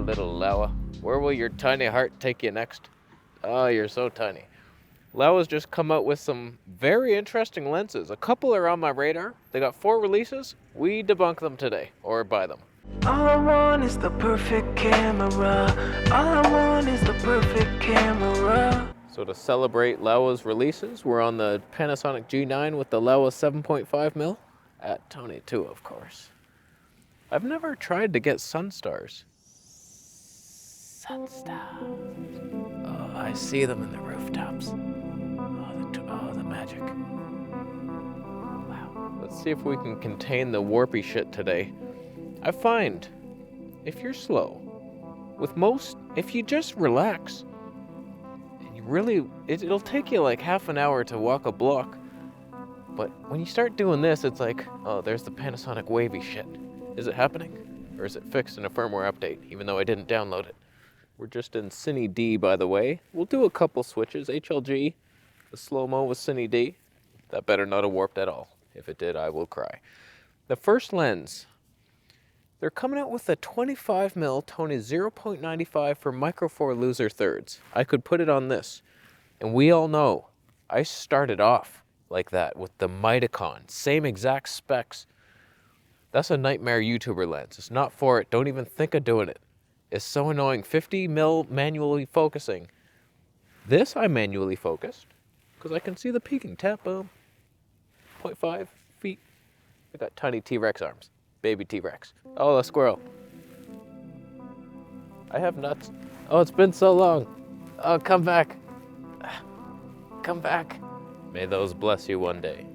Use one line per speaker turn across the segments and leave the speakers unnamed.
little Laowa. Where will your tiny heart take you next? Oh, you're so tiny. Laowa's just come out with some very interesting lenses. A couple are on my radar. They got 4 releases. We debunk them today, or buy them.
All I want is the perfect camera. All I want is the perfect camera.
So to celebrate Laowa's releases, we're on the Panasonic G9 with the Laowa 7.5mm at Toneh too, of course. I've never tried to get Sunstars. Sunstars. Oh, I see them in the rooftops. Oh, the magic. Wow. Let's see if we can contain the warpy shit today. I find, if you're slow, if you just relax, and you really, it'll take you like half an hour to walk a block. But when you start doing this, it's like, oh, there's the Panasonic wavy shit. Is it happening? Or is it fixed in a firmware update, even though I didn't download it? We're just in Cine D, by the way. We'll do a couple switches. HLG, the slow-mo with Cine D. That better not have warped at all. If it did, I will cry. The first lens, they're coming out with a 25mm Toneh 0.95 for Micro Four Loser Thirds. I could put it on this. And we all know, I started off like that with the Mitakon. Same exact specs. That's a nightmare YouTuber lens. It's not for it. Don't even think of doing it. It's so annoying. 50mm manually focusing. This I manually focused because I can see the peaking. Tap, boom. 0.5 feet. I got tiny T-Rex arms. Baby T-Rex. Oh, a squirrel. I have nuts. Oh, it's been so long. Oh, come back. Come back. May those bless you one day.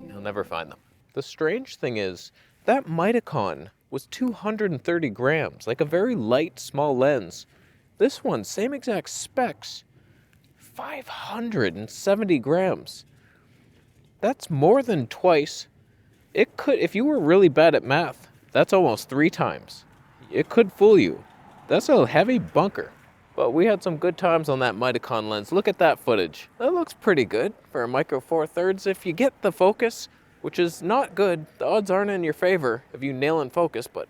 You'll never find them. The strange thing is, that Mitakon was 230 grams, like a very light, small lens. This one, same exact specs, 570 grams. That's more than twice. It could, if you were really bad at math, that's almost 3 times. It could fool you. That's a heavy bunker. But we had some good times on that Mitakon lens. Look at that footage. That looks pretty good for a Micro Four Thirds. If you get the focus, which is not good, the odds aren't in your favor if you nail in focus, but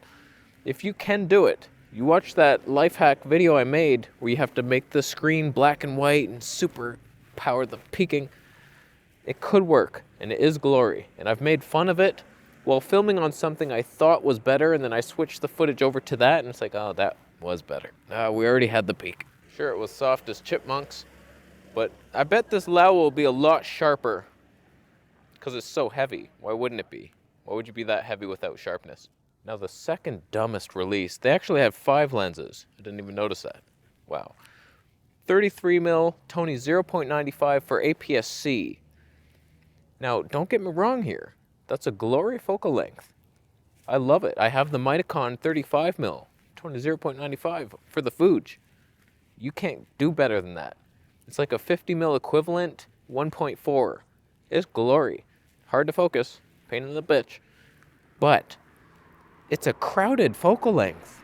if you can do it, you watch that life hack video I made where you have to make the screen black and white and super power the peaking. It could work, and it is glory. And I've made fun of it while filming on something I thought was better, and then I switched the footage over to that, and it's like, oh, that was better. We already had the peak. Sure, it was soft as chipmunks, but I bet this Laowa will be a lot sharper because it's so heavy. Why wouldn't it be? Why would you be that heavy without sharpness? Now the second dumbest release, they actually had 5 lenses. I didn't even notice that. Wow. 33mm Toneh 0.95 for APS-C. Now, don't get me wrong here. That's a glory focal length. I love it. I have the Mitakon 35mm Toneh 0.95 for the Fuji. You can't do better than that. It's like a 50mm equivalent 1.4. It's glory. Hard to focus, pain in the bitch, but it's a crowded focal length.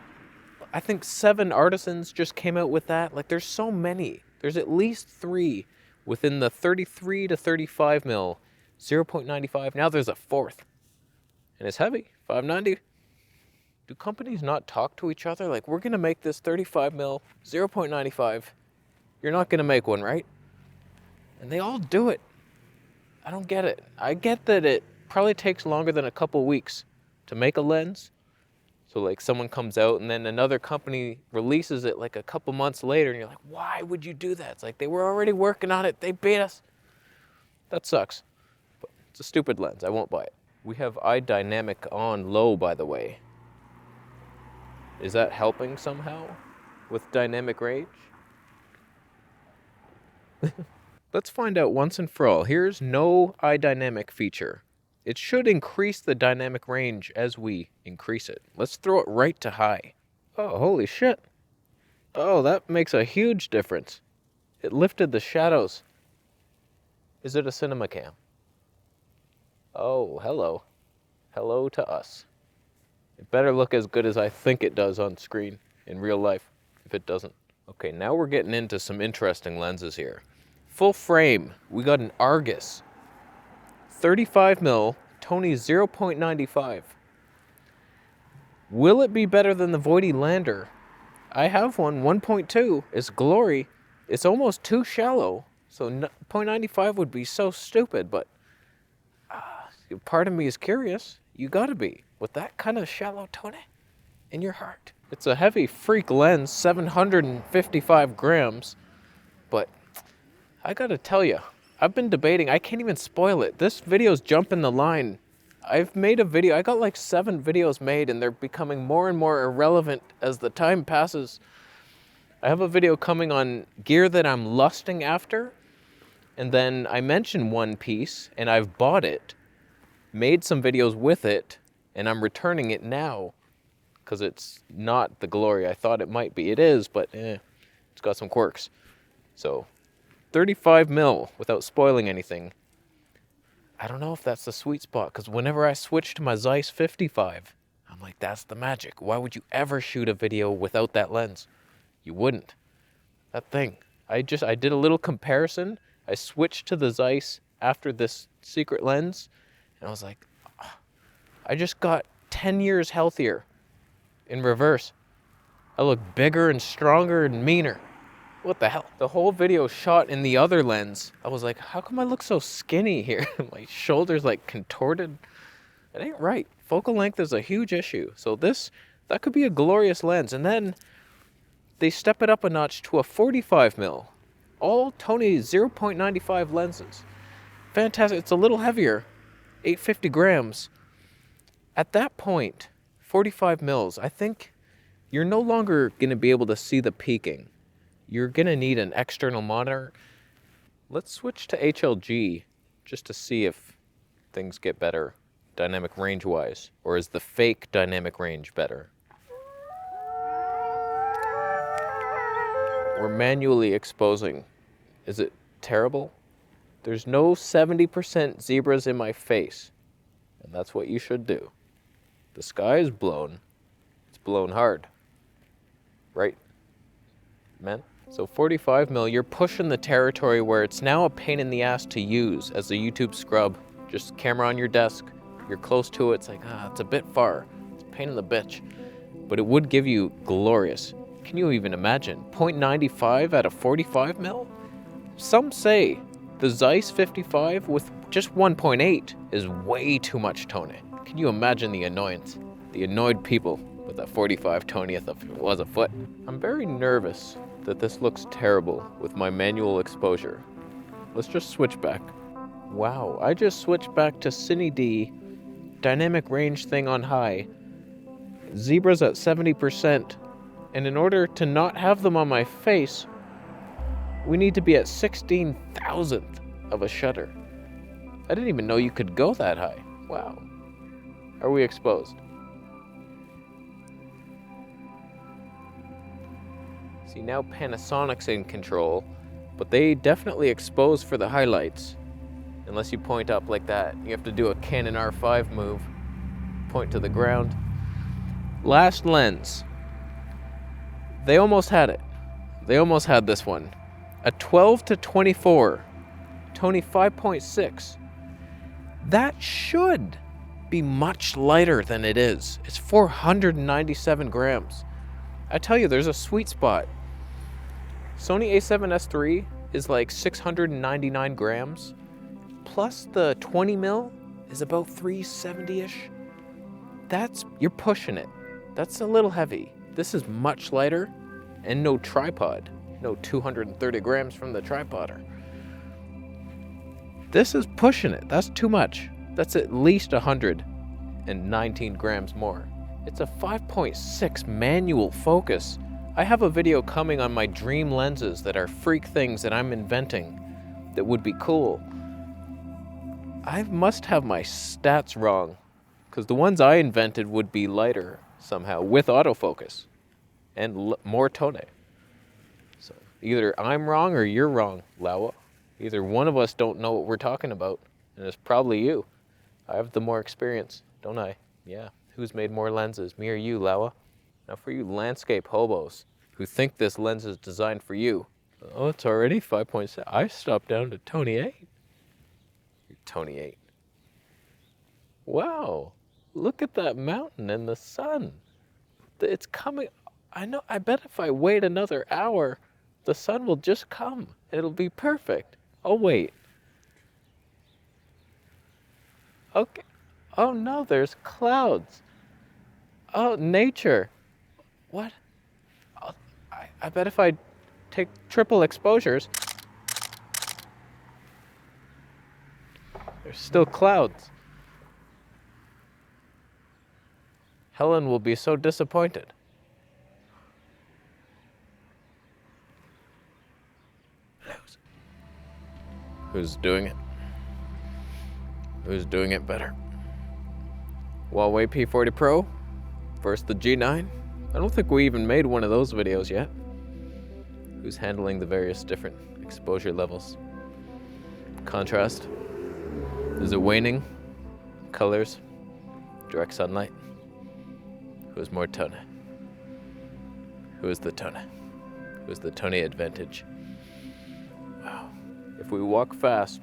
I think 7 artisans just came out with that. Like, there's so many. There's at least 3 within the 33 to 35mm 0.95. Now there's a 4th, and it's heavy, 590. Do companies not talk to each other? Like, we're gonna make this 35mm 0.95. You're not gonna make one, right? And they all do it. I don't get it. I get that it probably takes longer than a couple weeks to make a lens. So like someone comes out and then another company releases it like a couple months later and you're like, why would you do that? It's like they were already working on it. They beat us. That sucks. But it's a stupid lens. I won't buy it. We have eye dynamic on low, by the way. Is that helping somehow with dynamic range? Let's find out once and for all. Here's no eye dynamic feature. It should increase the dynamic range as we increase it. Let's throw it right to high. Oh, holy shit. Oh, that makes a huge difference. It lifted the shadows. Is it a cinema cam? Oh, hello. Hello to us. It better look as good as I think it does on screen in real life, if it doesn't. Okay, now we're getting into some interesting lenses here. Full frame, we got an Argus. 35mm Toneh 0.95. Will it be better than the Voigtlander? I have one, 1.2. It's glory. It's almost too shallow. So 0.95 would be so stupid, but part of me is curious. You gotta be. With that kind of shallow Toneh in your heart. It's a heavy freak lens, 755 grams. But I gotta tell you, I've been debating. I can't even spoil it. This video's jumping the line. I've made a video. I got like 7 videos made, and they're becoming more and more irrelevant as the time passes. I have a video coming on gear that I'm lusting after, and then I mention one piece, and I've bought it, made some videos with it, and I'm returning it now because it's not the glory I thought it might be. It is, but it's got some quirks. So 35 mil without spoiling anything. I don't know if that's the sweet spot, because whenever I switch to my Zeiss 55, I'm like, that's the magic. Why would you ever shoot a video without that lens? You wouldn't. That thing. I did a little comparison. I switched to the Zeiss after this secret lens, and I was like, oh, I just got 10 years healthier in reverse. I look bigger and stronger and meaner. What the hell? The whole video shot in the other lens. I was like, how come I look so skinny here? My shoulders like contorted. It ain't right. Focal length is a huge issue. So that could be a glorious lens. And then they step it up a notch to a 45 mil. All Toneh 0.95 lenses. Fantastic. It's a little heavier, 850 grams. At that point, 45 mils, I think you're no longer going to be able to see the peaking. You're going to need an external monitor. Let's switch to HLG just to see if things get better dynamic range-wise. Or is the fake dynamic range better? We're manually exposing. Is it terrible? There's no 70% zebras in my face. And that's what you should do. The sky is blown. It's blown hard. Right? Men? So 45 mil, you're pushing the territory where it's now a pain in the ass to use as a YouTube scrub. Just camera on your desk, you're close to it, it's like, it's a bit far. It's a pain in the bitch. But it would give you glorious. Can you even imagine? 0.95 at a 45 mil? Some say the Zeiss 55 with just 1.8 is way too much Toneh. Can you imagine the annoyance? The annoyed people with that 45 Toneh if it was a foot. I'm very nervous that this looks terrible with my manual exposure. Let's just switch back. Wow, I just switched back to Cine D, dynamic range thing on high, zebras at 70%, and in order to not have them on my face, we need to be at 16,000th of a shutter. I didn't even know you could go that high. Wow. Are we exposed? See, now Panasonic's in control, but they definitely expose for the highlights. Unless you point up like that. You have to do a Canon R5 move. Point to the ground. Last lens. They almost had it. They almost had this one. A 12 to 24. Toneh 5.6. That should be much lighter than it is. It's 497 grams. I tell you, there's a sweet spot. Sony A7S III is like 699 grams, plus the 20 mil is about 370-ish. You're pushing it. That's a little heavy. This is much lighter and no tripod. No 230 grams from the tripoder. This is pushing it. That's too much. That's at least 119 grams more. It's a 5.6 manual focus. I have a video coming on my dream lenses that are freak things that I'm inventing that would be cool. I must have my stats wrong, because the ones I invented would be lighter somehow with autofocus and more Toneh. So either I'm wrong or you're wrong, Laowa. Either one of us don't know what we're talking about, and it's probably you. I have the more experience, don't I? Yeah. Who's made more lenses, me or you, Laowa? Now for you landscape hobos who think this lens is designed for you. Oh, it's already 5.7. I stopped down to Toneh 8. You're Toneh 8. Wow, look at that mountain and the sun. It's coming. I know. I bet if I wait another hour, the sun will just come. It'll be perfect. I'll wait. Okay. Oh no, there's clouds. Oh, nature. What? Oh, I bet if I take triple exposures, there's still clouds. Helen will be so disappointed. Who's doing it? Who's doing it better? Huawei P40 Pro versus the G9? I don't think we even made one of those videos yet. Who's handling the various different exposure levels? Contrast. Is it waning? Colors? Direct sunlight? Who is more Toneh? Who is the Toneh? Who is the Toneh advantage? Wow. If we walk fast,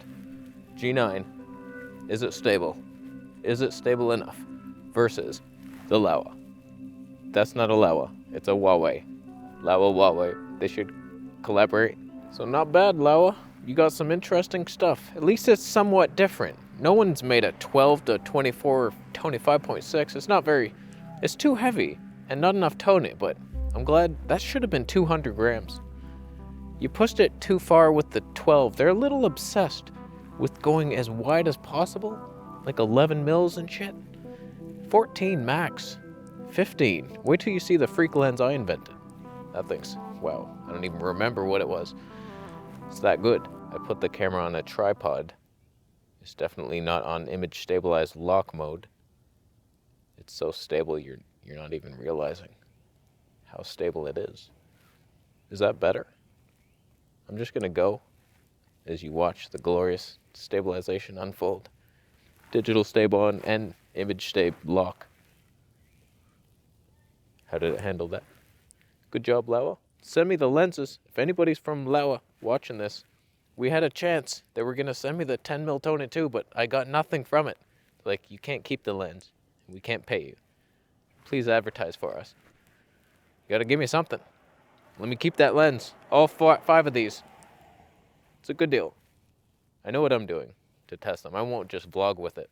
G9, is it stable? Is it stable enough? Versus the Laowa. That's not a Laowa, it's a Huawei. Laowa, Huawei, they should collaborate. So not bad, Laowa. You got some interesting stuff. At least it's somewhat different. No one's made a 12 to 24, 25.6. It's not very, it's too heavy and not enough Toneh, but I'm glad that should have been 200 grams. You pushed it too far with the 12. They're a little obsessed with going as wide as possible, like 11 mils and shit. 14 max, 15. Wait till you see the freak lens I invented. That thing's, wow, I don't even remember what it was. It's that good. I put the camera on a tripod. It's definitely not on image stabilized lock mode. It's so stable you're not even realizing how stable it is. Is that better? I'm just gonna go as you watch the glorious stabilization unfold. Digital stable on and image stab lock. How did it handle that? Good job, Laowa. Send me the lenses. If anybody's from Laowa watching this, we had a chance. They were gonna send me the 10mm Toneh too, but I got nothing from it. Like, you can't keep the lens. We can't pay you. Please advertise for us. You gotta give me something. Let me keep that lens. All 5 of these. It's a good deal. I know what I'm doing to test them. I won't just vlog with it.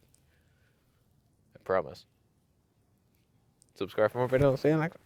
I promise. Subscribe for more videos. See you next.